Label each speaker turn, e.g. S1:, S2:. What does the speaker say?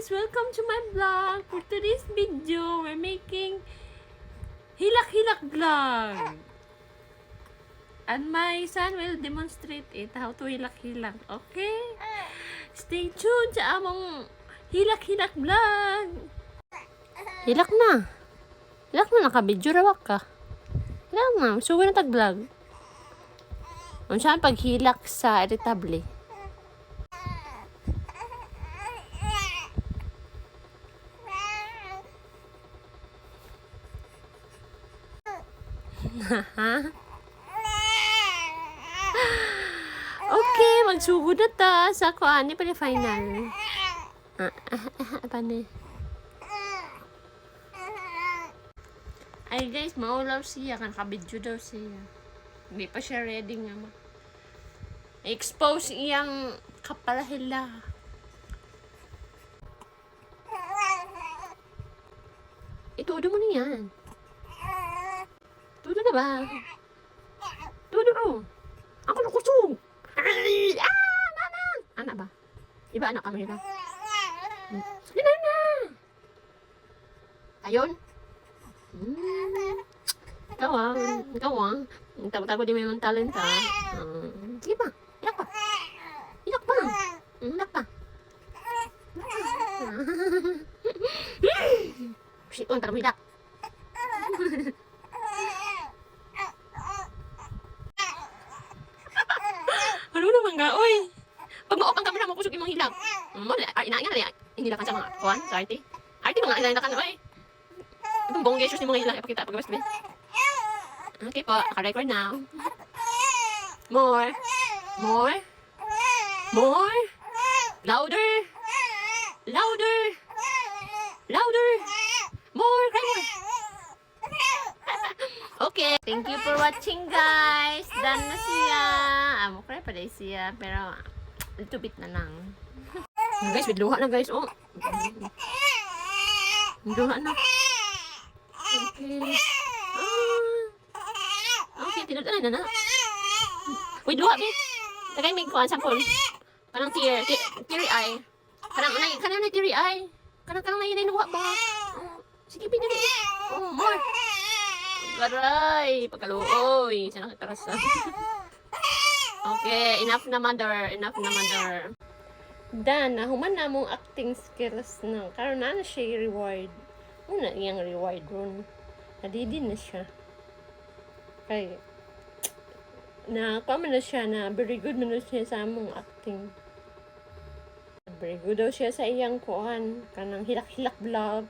S1: guys! Welcome to my vlog. For today's video, we're making hilak-hilak vlog. And my son will demonstrate it, how to hilak-hilak. Okay? Stay tuned sa among hilak-hilak vlog. Hilak na. Hilak na, naka-video rawak ka. Hilak na, suwi na tag-vlog. Kung saan paghilak sa irritable. Okay, magsugod na ta sa kuan ni pa final. Paano? Ay guys, maulaw siya kan kabidyo daw siya. Hindi pa siya ready nga expose iyang kapalahila. Itudo mo niyan. Tudo na ba? Tudo oh. Ako na kusog. Ay! Mama! Anak ba? Iba anak kami nila. Sino na? Ayun? Ikaw ah. Tago-tago din mo yung talent ah. Sige pa. Ilak pa. Ilak pa. Ilak pa. Shit, ang tarong hilak. Ano naman ga? Oy! Pag maopang kamera mo, kusog yung mga hilang. Inaangan na hinilakan sa mga kuwan, sa arte. Arte mga hinilakan na, oy. Itong bongge shoes yung mga hilang. Ipakita, pag-gabas ko. Okay po, naka-record now. More. More. More. Louder. Louder. Louder. More. Cry more. Okay, thank you for watching guys. Done na siya. Amo kaya pa dahil siya. Pero, little bit na lang. Guys, with luha na guys. Oh. Luha na. Okay. Okay, tinutunan na na. With luha, babe. Tagay may kuhan, sampol. Kanang teary eye. Kanang na teary eye. Kanang na yun ay luha ba? Sige, pinili. Oh, more. Garay, pagkaluoy. Siya nakakarasan. Okay, enough na mother. Enough na mother. Dan, nahuman na mong acting skills na. Karoon na siya reward. Una iyang reward ron. Nadidi na siya. Kaya, na-comment na siya na very good man na siya sa among acting. Very good daw siya sa iyang kuhan. Kanang hilak-hilak vlog.